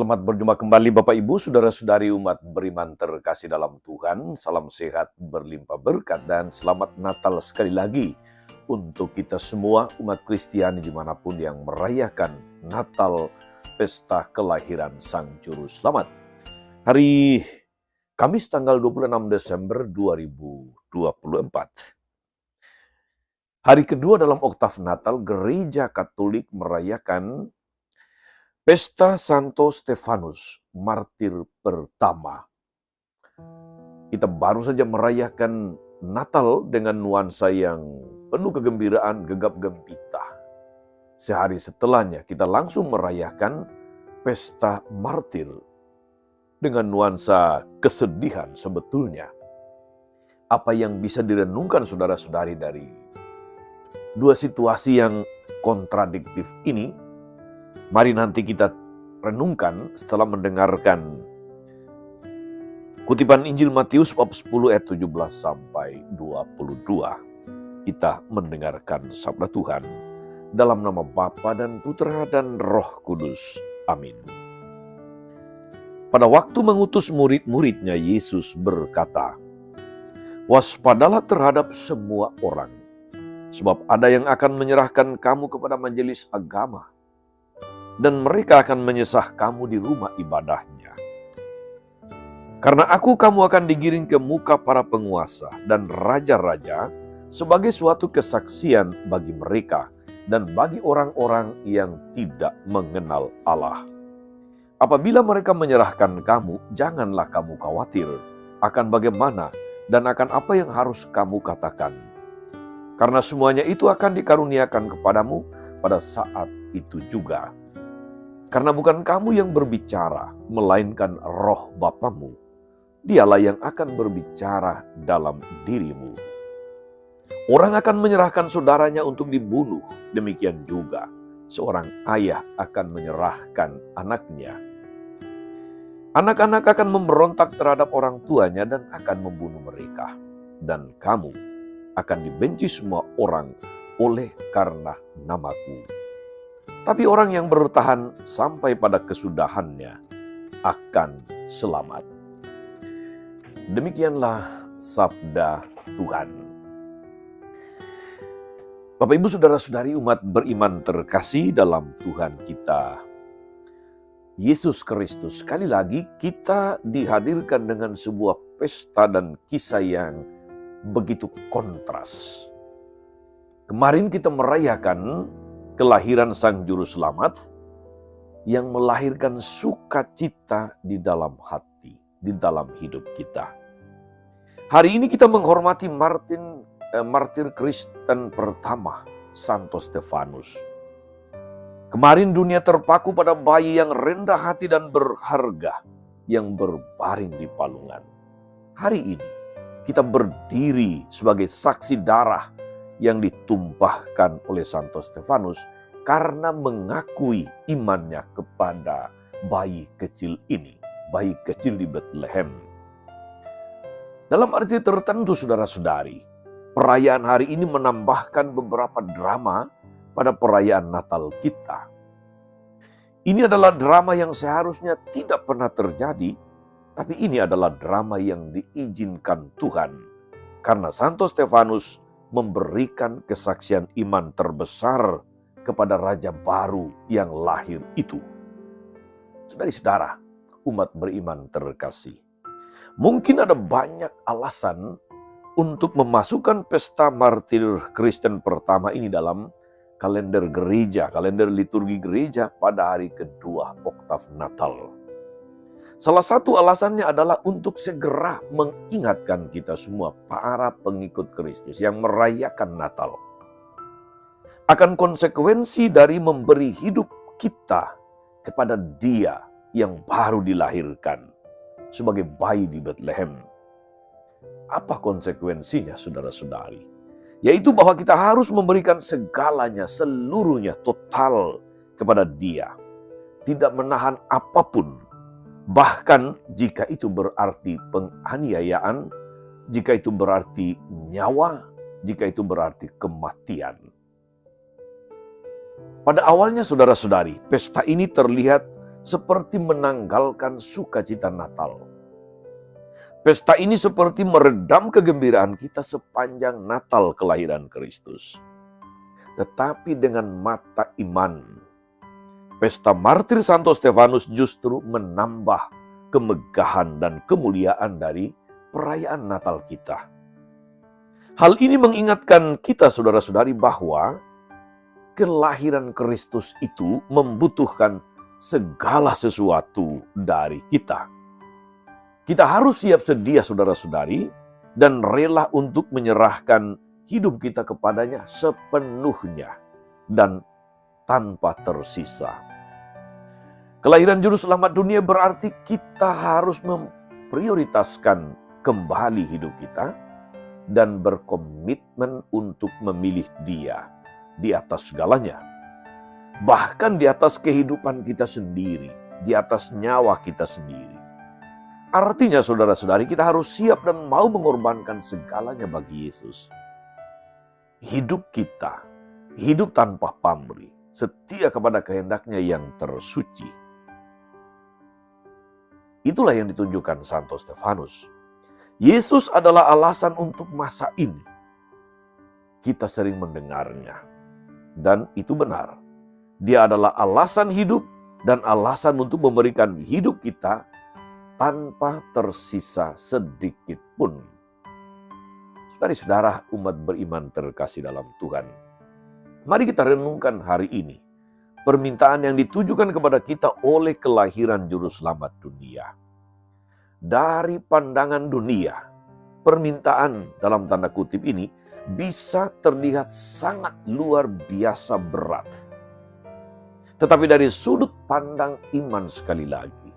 Selamat berjumpa kembali Bapak Ibu, Saudara-saudari umat beriman terkasih dalam Tuhan. Salam sehat, berlimpah berkat, dan selamat Natal sekali lagi untuk kita semua umat Kristiani dimanapun yang merayakan Natal, pesta kelahiran Sang Juru Selamat. Hari Kamis tanggal 26 Desember 2024. Hari kedua dalam oktav Natal, Gereja Katolik merayakan Pesta Santo Stefanus, martir pertama. Kita baru saja merayakan Natal dengan nuansa yang penuh kegembiraan, gegap gempita. Sehari setelahnya kita langsung merayakan Pesta Martir dengan nuansa kesedihan sebetulnya. Apa yang bisa direnungkan saudara-saudari dari dua situasi yang kontradiktif ini? Mari nanti kita renungkan setelah mendengarkan kutipan Injil Matius bab 10 ayat 17 sampai 22. Kita mendengarkan sabda Tuhan dalam nama Bapa dan Putra dan Roh Kudus. Amin. Pada waktu mengutus murid-muridnya, Yesus berkata, "Waspadalah terhadap semua orang, sebab ada yang akan menyerahkan kamu kepada majelis agama, dan mereka akan menyesah kamu di rumah ibadahnya. Karena kamu akan digiring ke muka para penguasa dan raja-raja sebagai suatu kesaksian bagi mereka dan bagi orang-orang yang tidak mengenal Allah. Apabila mereka menyerahkan kamu, janganlah kamu khawatir akan bagaimana dan akan apa yang harus kamu katakan. Karena semuanya itu akan dikaruniakan kepadamu pada saat itu juga. Karena bukan kamu yang berbicara, melainkan Roh Bapamu. Dialah yang akan berbicara dalam dirimu. Orang akan menyerahkan saudaranya untuk dibunuh. Demikian juga seorang ayah akan menyerahkan anaknya. Anak-anak akan memberontak terhadap orang tuanya dan akan membunuh mereka. Dan kamu akan dibenci semua orang oleh karena namaku. Tapi orang yang bertahan sampai pada kesudahannya akan selamat." Demikianlah sabda Tuhan. Bapak Ibu saudara-saudari umat beriman terkasih dalam Tuhan kita Yesus Kristus, sekali lagi kita dihadirkan dengan sebuah pesta dan kisah yang begitu kontras. Kemarin kita merayakan kelahiran Sang Juru Selamat yang melahirkan sukacita di dalam hati, di dalam hidup kita. Hari ini kita menghormati martir Kristen pertama, Santo Stefanus. Kemarin dunia terpaku pada bayi yang rendah hati dan berharga yang berbaring di palungan. Hari ini kita berdiri sebagai saksi darah yang ditumpahkan oleh Santo Stefanus karena mengakui imannya kepada bayi kecil ini, bayi kecil di Bethlehem. Dalam arti tertentu saudara-saudari, perayaan hari ini menambahkan beberapa drama pada perayaan Natal kita. Ini adalah drama yang seharusnya tidak pernah terjadi, tapi ini adalah drama yang diizinkan Tuhan karena Santo Stefanus memberikan kesaksian iman terbesar kepada Raja baru yang lahir itu. Saudara-saudara, umat beriman terkasih, mungkin ada banyak alasan untuk memasukkan pesta martir Kristen pertama ini dalam kalender gereja, kalender liturgi gereja pada hari kedua oktav Natal. Salah satu alasannya adalah untuk segera mengingatkan kita semua, para pengikut Kristus yang merayakan Natal, akan konsekuensi dari memberi hidup kita kepada Dia yang baru dilahirkan sebagai bayi di Bethlehem. Apa konsekuensinya saudara-saudari? Yaitu bahwa kita harus memberikan segalanya, seluruhnya, total kepada Dia. Tidak menahan apapun. Bahkan jika itu berarti penganiayaan, jika itu berarti nyawa, jika itu berarti kematian. Pada awalnya saudara-saudari, pesta ini terlihat seperti menanggalkan sukacita Natal. Pesta ini seperti meredam kegembiraan kita sepanjang Natal kelahiran Kristus. Tetapi dengan mata iman, pesta martir Santo Stefanus justru menambah kemegahan dan kemuliaan dari perayaan Natal kita. Hal ini mengingatkan kita saudara-saudari bahwa kelahiran Kristus itu membutuhkan segala sesuatu dari kita. Kita harus siap sedia saudara-saudari dan rela untuk menyerahkan hidup kita kepadanya sepenuhnya dan tanpa tersisa. Kelahiran Juru Selamat dunia berarti kita harus memprioritaskan kembali hidup kita dan berkomitmen untuk memilih Dia di atas segalanya. Bahkan di atas kehidupan kita sendiri, di atas nyawa kita sendiri. Artinya saudara-saudari, kita harus siap dan mau mengorbankan segalanya bagi Yesus. Hidup kita, hidup tanpa pamrih, setia kepada kehendak-Nya yang tersuci. Itulah yang ditunjukkan Santo Stefanus. Yesus adalah alasan untuk masa ini. Kita sering mendengarnya. Dan itu benar. Dia adalah alasan hidup dan alasan untuk memberikan hidup kita tanpa tersisa sedikit pun. Saudara-saudara umat beriman terkasih dalam Tuhan. Mari kita renungkan hari ini permintaan yang ditujukan kepada kita oleh kelahiran Juru Selamat dunia. Dari pandangan dunia, permintaan dalam tanda kutip ini bisa terlihat sangat luar biasa berat. Tetapi dari sudut pandang iman sekali lagi,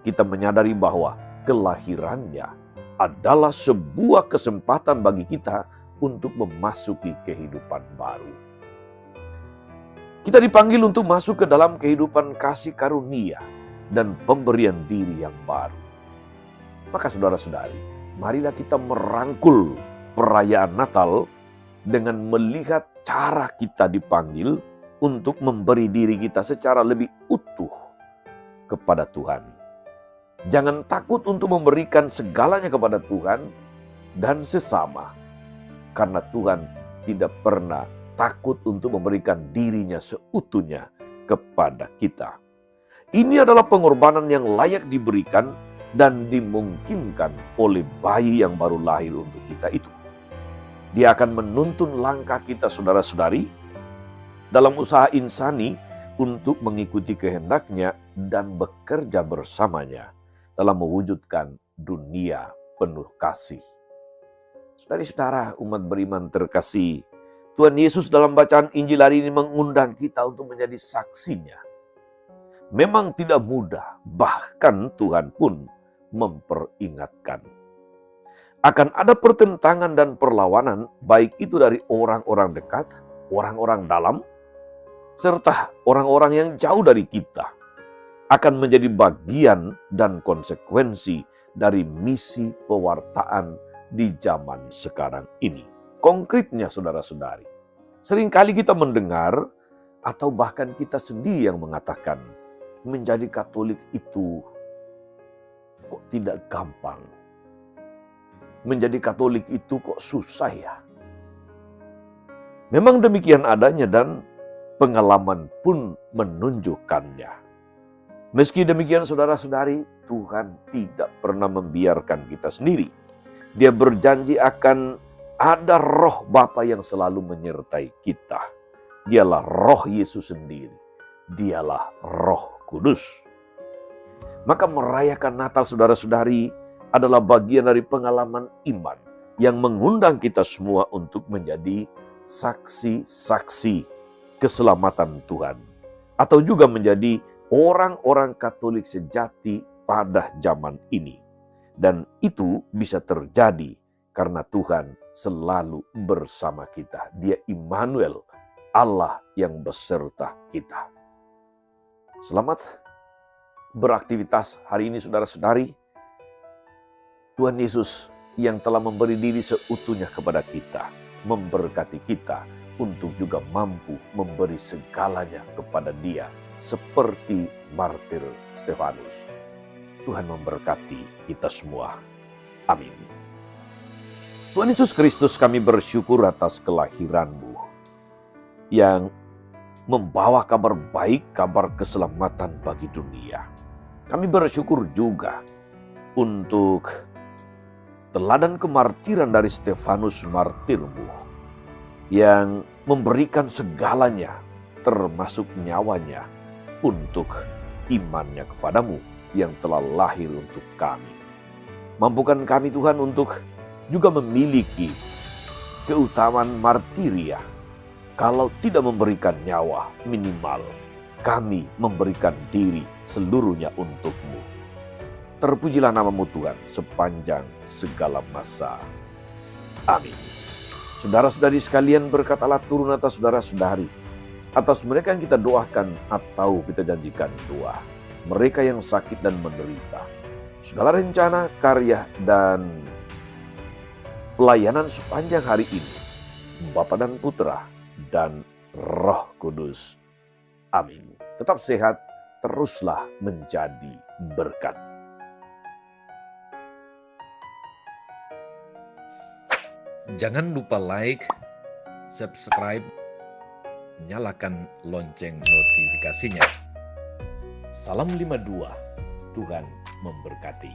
kita menyadari bahwa kelahirannya adalah sebuah kesempatan bagi kita untuk memasuki kehidupan baru. Kita dipanggil untuk masuk ke dalam kehidupan kasih karunia dan pemberian diri yang baru. Maka saudara-saudari, marilah kita merangkul perayaan Natal dengan melihat cara kita dipanggil untuk memberi diri kita secara lebih utuh kepada Tuhan. Jangan takut untuk memberikan segalanya kepada Tuhan dan sesama. Karena Tuhan tidak pernah takut untuk memberikan dirinya seutuhnya kepada kita. Ini adalah pengorbanan yang layak diberikan dan dimungkinkan oleh bayi yang baru lahir untuk kita itu. Dia akan menuntun langkah kita saudara-saudari dalam usaha insani untuk mengikuti kehendak-Nya dan bekerja bersamanya dalam mewujudkan dunia penuh kasih. Saudara-saudara umat beriman terkasih, Tuhan Yesus dalam bacaan Injil hari ini mengundang kita untuk menjadi saksinya. Memang tidak mudah, bahkan Tuhan pun memperingatkan. Akan ada pertentangan dan perlawanan, baik itu dari orang-orang dekat, orang-orang dalam, serta orang-orang yang jauh dari kita. Akan menjadi bagian dan konsekuensi dari misi pewartaan di zaman sekarang ini. Konkretnya saudara-saudari, seringkali kita mendengar atau bahkan kita sendiri yang mengatakan menjadi Katolik itu kok tidak gampang. Menjadi Katolik itu kok susah ya. Memang demikian adanya dan pengalaman pun menunjukkannya. Meski demikian saudara-saudari, Tuhan tidak pernah membiarkan kita sendiri. Dia berjanji akan ada Roh Bapa yang selalu menyertai kita. Dialah Roh Yesus sendiri. Dialah Roh Kudus. Maka merayakan Natal saudara-saudari adalah bagian dari pengalaman iman yang mengundang kita semua untuk menjadi saksi-saksi keselamatan Tuhan. Atau juga menjadi orang-orang Katolik sejati pada zaman ini. Dan itu bisa terjadi karena Tuhan selalu bersama kita. Dia Immanuel, Allah yang beserta kita. Selamat beraktivitas hari ini saudara-saudari. Tuhan Yesus yang telah memberi diri seutuhnya kepada kita, memberkati kita untuk juga mampu memberi segalanya kepada Dia seperti martir Stefanus. Tuhan memberkati kita semua. Amin. Tuhan Yesus Kristus, kami bersyukur atas kelahiran-Mu yang membawa kabar baik, kabar keselamatan bagi dunia. Kami bersyukur juga untuk teladan kemartiran dari Stefanus martir-Mu yang memberikan segalanya, termasuk nyawanya, untuk imannya kepadamu yang telah lahir untuk kami. Mampukan kami Tuhan untuk juga memiliki keutamaan martiria. Kalau tidak memberikan nyawa, minimal kami memberikan diri seluruhnya untuk-Mu. Terpujilah nama-Mu Tuhan sepanjang segala masa. Amin. Saudara-saudari sekalian, berkat Allah turun atas saudara-saudari, atas mereka yang kita doakan atau kita janjikan doa, mereka yang sakit dan menderita. Segala rencana, karya, dan pelayanan sepanjang hari ini, Bapa dan Putra dan Roh Kudus. Amin. Tetap sehat, teruslah menjadi berkat. Jangan lupa like, subscribe, nyalakan lonceng notifikasinya. Salam 52, Tuhan memberkati.